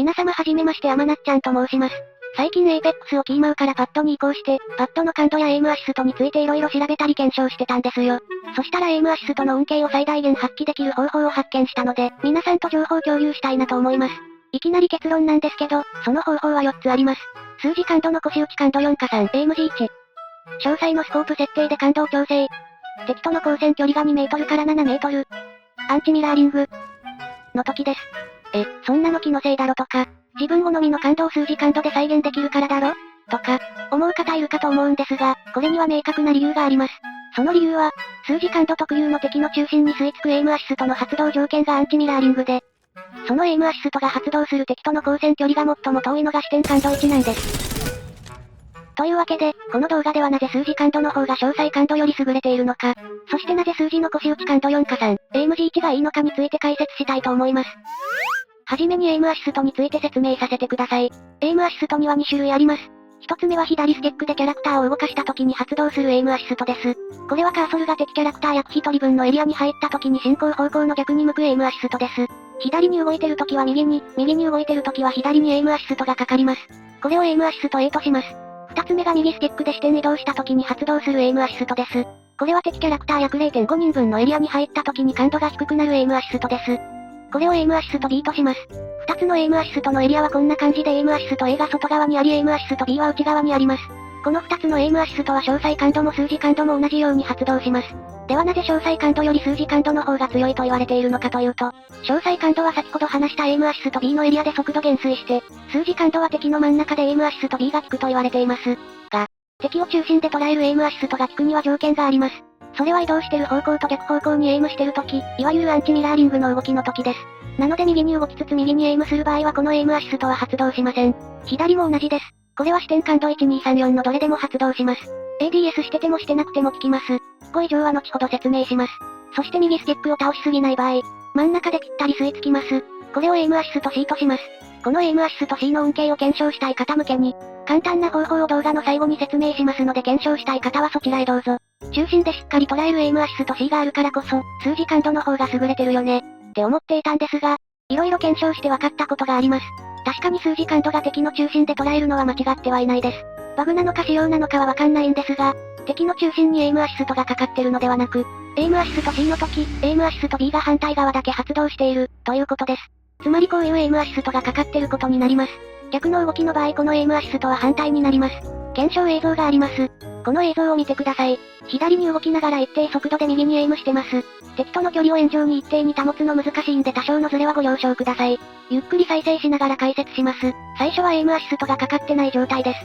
皆様はじめましてあまなっちゃんと申します。最近 Apex をキーマウからパッドに移行して、パッドの感度やエイムアシストについて色々調べたり検証してたんですよ。そしたらエイムアシストの恩恵を最大限発揮できる方法を発見したので、皆さんと情報共有したいなと思います。いきなり結論なんですけど、その方法は4つあります。数字感度の腰打ち感度4か3、AMG1。詳細のスコープ設定で感度を調整。敵との交戦距離が2メートルから7メートル。アンチミラーリング。の時です。そんなの気のせいだろとか、自分好みの感度を数字感度で再現できるからだろとか、思う方いるかと思うんですが、これには明確な理由があります。その理由は、数字感度特有の敵の中心に吸い付くエイムアシストの発動条件がアンチミラーリングで、そのエイムアシストが発動する敵との交戦距離が最も遠いのが視点感度1なんです。というわけで、この動画ではなぜ数字感度の方が詳細感度より優れているのか、そしてなぜ数字の腰打ち感度4か3、AMG1 がいいのかについて解説したいと思います。はじめにエイムアシストについて説明させてください。エイムアシストには2種類あります。一つ目は左スティックでキャラクターを動かした時に発動するエイムアシストです。これはカーソルが敵キャラクター約1人分のエリアに入った時に進行方向の逆に向くエイムアシストです。左に動いてる時は右に、右に動いてる時は左にエイムアシストがかかります。これをエイムアシスト A とします。二つ目が右スティックで視点移動した時に発動するエイムアシストです。これは敵キャラクター約 0.5 人分のエリアに入った時に感度が低くなるエイムアシストです。これをエイムアシスト B とします。二つのエイムアシストのエリアはこんな感じでエイムアシスト A が外側にありエイムアシスト B は内側にあります。この二つのエイムアシストは詳細感度も数字感度も同じように発動します。ではなぜ詳細感度より数字感度の方が強いと言われているのかというと、詳細感度は先ほど話したエイムアシスト B のエリアで速度減衰して、数字感度は敵の真ん中でエイムアシスト B が効くと言われています。が、敵を中心で捉えるエイムアシストが効くには条件があります。それは移動してる方向と逆方向にエイムしてる時、いわゆるアンチミラーリングの動きの時です。なので右に動きつつ右にエイムする場合はこのエイムアシストは発動しません。左も同じです。これは視点感度1234のどれでも発動します。ADS しててもしてなくても効きます。5以上は後ほど説明します。そして右スティックを倒しすぎない場合、真ん中でぴったり吸い付きます。これをエイムアシスト C とします。このエイムアシスト C の恩恵を検証したい方向けに、簡単な方法を動画の最後に説明しますので検証したい方はそちらへどうぞ。中心でしっかり捉えるエイムアシスト C があるからこそ、数字感度の方が優れてるよね、って思っていたんですが、色々検証して分かったことがあります。確かに数字感度が敵の中心で捉えるのは間違ってはいないです。バグなのか仕様なのかはわかんないんですが、敵の中心にエイムアシストがかかってるのではなく、エイムアシスト C の時、エイムアシスト B が反対側だけ発動している、ということです。つまりこういうエイムアシストがかかってることになります。逆の動きの場合このエイムアシストは反対になります。検証映像があります。この映像を見てください。左に動きながら一定速度で右にエイムしてます。敵との距離を円状に一定に保つの難しいんで多少のズレはご了承ください。ゆっくり再生しながら解説します。最初はエイムアシストがかかってない状態です。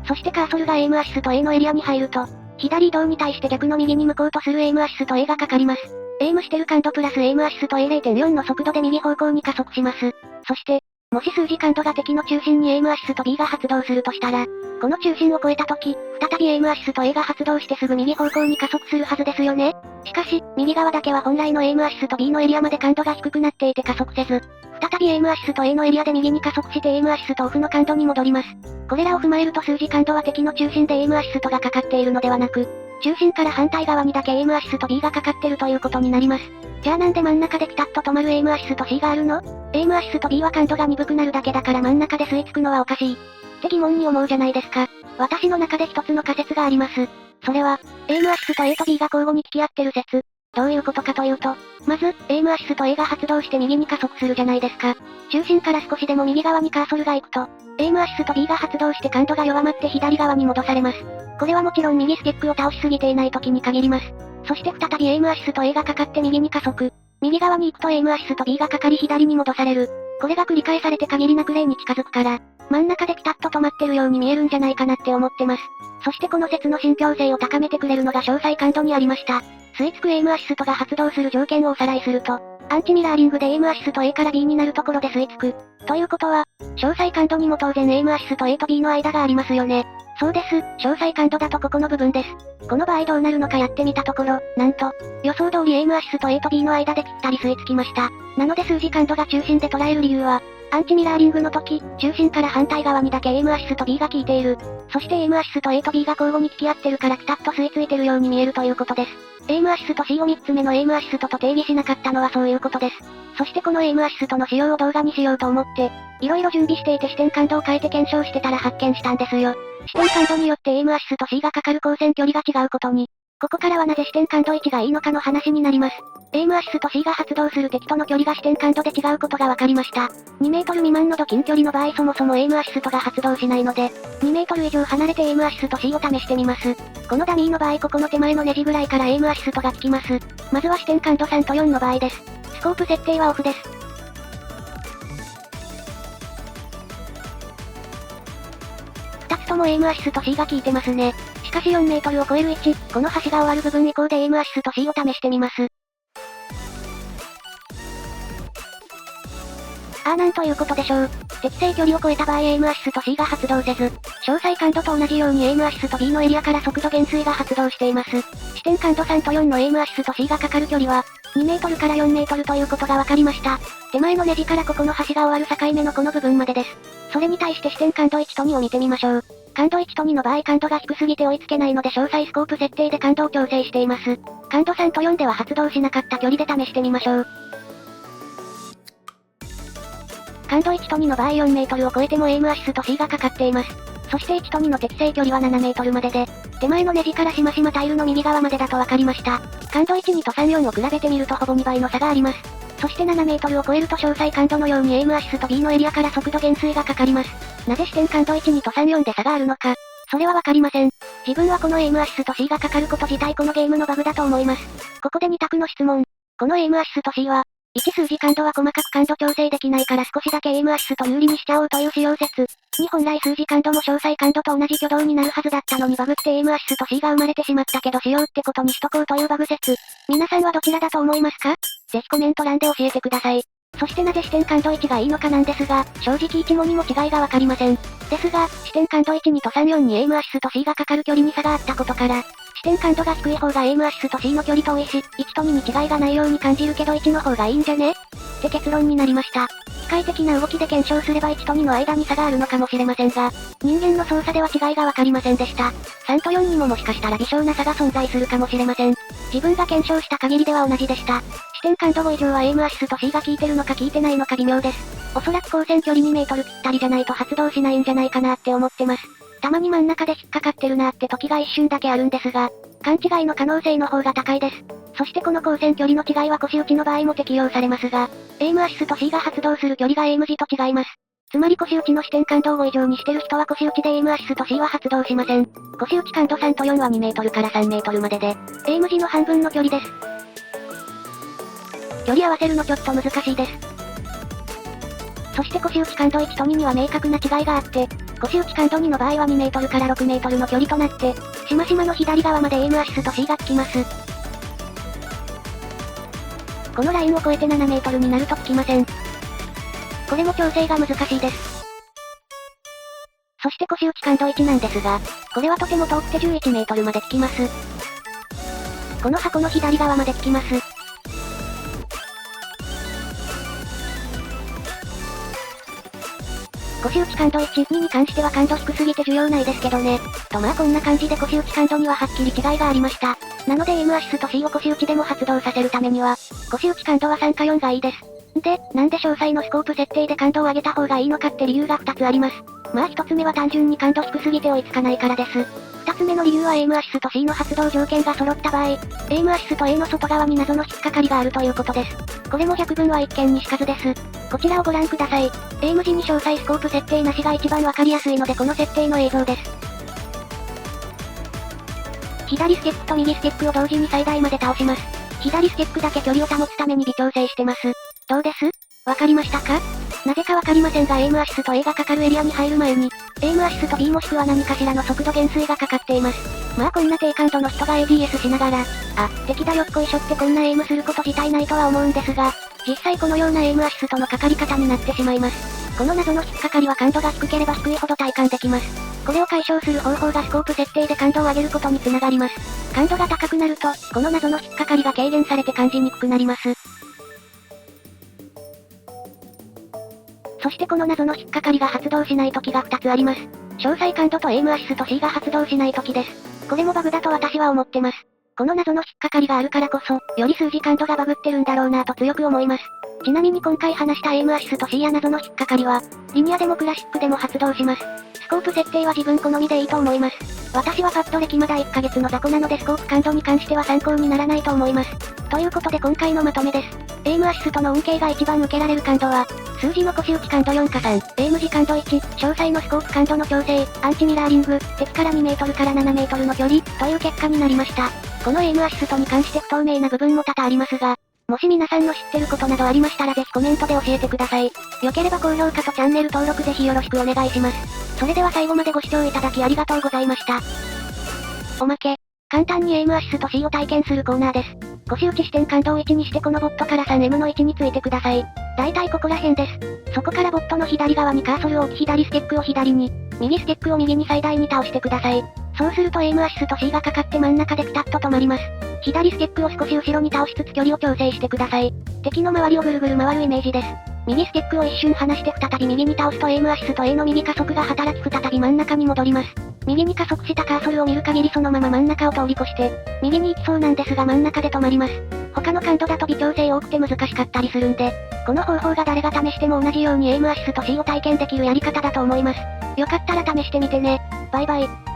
そしてカーソルがエイムアシスト A のエリアに入ると、左移動に対して逆の右に向こうとするエイムアシスト A がかかります。エイムしてる感度プラスエイムアシスト A0.4 の速度で右方向に加速します。そして、もし数字感度が敵の中心にエイムアシスト B が発動するとしたら、この中心を超えた時、再びエイムアシスト A が発動してすぐ右方向に加速するはずですよね。しかし、右側だけは本来のエイムアシスト B のエリアまで感度が低くなっていて加速せず、再びエイムアシスト A のエリアで右に加速してエイムアシストオフの感度に戻ります。これらを踏まえると数字感度は敵の中心でエイムアシストがかかっているのではなく、中心から反対側にだけエイムアシスト B がかかってるということになります。じゃあなんで真ん中でピタッと止まるエイムアシスト C があるの？エイムアシスト B は感度が鈍くなるだけだから真ん中で吸い付くのはおかしい。って疑問に思うじゃないですか。私の中で一つの仮説があります。それは、エイムアシスト A と B が交互に効き合ってる説。どういうことかというと、まず、エイムアシスト A が発動して右に加速するじゃないですか。中心から少しでも右側にカーソルが行くと、エイムアシスト B が発動して感度が弱まって左側に戻されます。これはもちろん右スティックを倒しすぎていない時に限ります。そして再びエイムアシスト A がかかって右に加速。右側に行くとエイムアシスト B がかかり左に戻される。これが繰り返されて限りなく例に近づくから、真ん中でピタッと止まってるように見えるんじゃないかなって思ってます。そしてこの説の信憑性を高めてくれるのが詳細感度にありました。吸い付くエイムアシストが発動する条件をおさらいすると、アンチミラーリングでエイムアシスト A から B になるところで吸い付く。ということは、詳細感度にも当然エイムアシスト A と B の間がありますよね。そうです。詳細感度だとここの部分です。この場合どうなるのかやってみたところ、なんと、予想通りエイムアシスト A と B の間でぴったり吸い付きました。なので数字感度が中心で捉える理由は、アンチミラーリングの時、中心から反対側にだけエイムアシスト B が効いている。そしてエイムアシスト A と B が交互に効き合ってるからピタッと吸い付いてるように見えるということです。エイムアシスト C を3つ目のエイムアシストと定義しなかったのはそういうことです。そしてこのエイムアシストの仕様を動画にしようと思って、色々準備していて視点感度を変えて検証してたら発見したんですよ。視点感度によってエイムアシスト C がかかる光線距離が違うことに、ここからはなぜ視点感度1がいいのかの話になります。エイムアシスト C が発動する敵との距離が視点感度で違うことが分かりました。2メートル未満のド近距離の場合そもそもエイムアシストが発動しないので、2メートル以上離れてエイムアシスト C を試してみます。このダミーの場合ここの手前のネジぐらいからエイムアシストが効きます。まずは視点感度3と4の場合です。スコープ設定はオフです。2つともエイムアシスト C が効いてますね。しかし4メートルを超える位置、この橋が終わる部分以降でエイムアシスト C を試してみます。なんということでしょう。適正距離を超えた場合エイムアシスト C が発動せず、詳細感度と同じようにエイムアシスト B のエリアから速度減衰が発動しています。視点感度3と4のエイムアシスト C がかかる距離は、2メートルから4メートルということが分かりました。手前のネジからここの橋が終わる境目のこの部分までです。それに対して視点感度1と2を見てみましょう。感度1と2の場合感度が低すぎて追いつけないので詳細スコープ設定で感度を調整しています。感度3と4では発動しなかった距離で試してみましょう。感度1と2の場合4メートルを超えてもエイムアシスト C がかかっています。そして1と2の適正距離は7メートルまでで、手前のネジからしましまタイルの右側までだと分かりました。感度1、2と3、4を比べてみるとほぼ2倍の差があります。そして7メートルを超えると詳細感度のようにエイムアシスト B のエリアから速度減衰がかかります。なぜ視点感度1、2と3、4で差があるのか、それはわかりません。自分はこのエイムアシスト C がかかること自体このゲームのバグだと思います。ここで2択の質問。このエイムアシスト C は、1数字感度は細かく感度調整できないから少しだけエイムアシスト有利にしちゃおうという使用説。2本来数字感度も詳細感度と同じ挙動になるはずだったのにバグってエイムアシスト C が生まれてしまったけど使用ってことにしとこうというバグ説。皆さんはどちらだと思いますか？ぜひコメント欄で教えてください。そしてなぜ視点感度1がいいのかなんですが、正直1も2も違いがわかりません。ですが、視点感度1、2と3、4にエイムアシスト C がかかる距離に差があったことから、視点感度が低い方がエイムアシスト C の距離遠いし、1と2に違いがないように感じるけど1の方がいいんじゃね？って結論になりました。機械的な動きで検証すれば1と2の間に差があるのかもしれませんが、人間の操作では違いがわかりませんでした。3と4にももしかしたら微小な差が存在するかもしれません。自分が検証した限りでは同じでした。視点感度5以上はエイムアシスト C が効いてるのか効いてないのか微妙です。おそらく光線距離2メートルぴったりじゃないと発動しないんじゃないかなって思ってます。たまに真ん中で引っかかってるなーって時が一瞬だけあるんですが、勘違いの可能性の方が高いです。そしてこの光線距離の違いは腰打ちの場合も適用されますが、エイムアシスト C が発動する距離がエイム時と違います。つまり腰打ちの視点感度5以上にしてる人は腰打ちでエイムアシスト C は発動しません。腰打ち感度3と4は2メートルから3メートルまでで、エイム時の半分の距離です。距離合わせるのちょっと難しいです。そして腰打ち感度1と2には明確な違いがあって、腰打ち感度2の場合は2メートルから6メートルの距離となって、しましまの左側までエイムアシスト C が効きます。このラインを越えて7メートルになると効きません。これも調整が難しいです。そして腰打ち感度1なんですが、これはとても遠くて11メートルまで効きます。この箱の左側まで効きます。腰打ち感度1、2に関しては感度低すぎて需要ないですけどね。とまあこんな感じで腰打ち感度にははっきり違いがありました。なのでエイムアシスト C を腰打ちでも発動させるためには、腰打ち感度は3か4がいいです。で、なんで詳細のスコープ設定で感度を上げた方がいいのかって理由が2つあります。まあ1つ目は単純に感度低すぎて追いつかないからです。2つ目の理由はエイムアシスト C の発動条件が揃った場合、エイムアシスト A の外側に謎の引っかかりがあるということです。これも百聞は一見にしかずです。こちらをご覧ください。エイム時に詳細スコープ設定なしが一番わかりやすいのでこの設定の映像です。左ステックと右ステックを同時に最大まで倒します。左ステックだけ距離を保つために微調整してます。どうです？わかりましたか？なぜかわかりませんがエイムアシスト A がかかるエリアに入る前に、エイムアシスト B もしくは何かしらの速度減衰がかかっています。まあこんな低感度の人が ADS しながら、敵だよっこいしょってこんなエイムすること自体ないとは思うんですが、実際このようなエイムアシストのかかり方になってしまいます。この謎の引っかかりは感度が低ければ低いほど体感できます。これを解消する方法がスコープ設定で感度を上げることにつながります。感度が高くなると、この謎の引っかかりが軽減されて感じにくくなります。そしてこの謎の引っかかりが発動しない時が2つあります。詳細感度とエイムアシスト C が発動しない時です。これもバグだと私は思ってます。この謎の引っかかりがあるからこそ、より数字感度がバグってるんだろうなと強く思います。ちなみに今回話したエイムアシスト C や謎の引っかかりは、リニアでもクラシックでも発動します。スコープ設定は自分好みでいいと思います。私はパッド歴まだ1ヶ月の雑魚なのでスコープ感度に関しては参考にならないと思います。ということで今回のまとめです。エイムアシストの恩恵が一番受けられる感度は、数字の腰打ち感度4か3、エイム時感度1、詳細のスコープ感度の調整、アンチミラーリング、敵から2メートルから7メートルの距離、という結果になりました。このエイムアシストに関して不透明な部分も多々ありますが、もし皆さんの知ってることなどありましたらぜひコメントで教えてください。良ければ高評価とチャンネル登録ぜひよろしくお願いします。それでは最後までご視聴いただきありがとうございました。おまけ。簡単にエイムアシスト C を体験するコーナーです。腰打ち視点感度を1にしてこのボットから 3M の位置についてください。だいたいここら辺です。そこからボットの左側にカーソルを置き左スティックを左に、右スティックを右に最大に倒してください。そうするとエイムアシスト C がかかって真ん中でピタッと止まります。左スティックを少し後ろに倒しつつ距離を調整してください。敵の周りをぐるぐる回るイメージです。右スティックを一瞬離して再び右に倒すとエイムアシスト A の右加速が働き再び真ん中に戻ります。右に加速したカーソルを見る限りそのまま真ん中を通り越して、右に行きそうなんですが真ん中で止まります。他の感度だと微調整多くて難しかったりするんで、この方法が誰が試しても同じようにエイムアシスト C を体験できるやり方だと思います。よかったら試してみてね。バイバイ。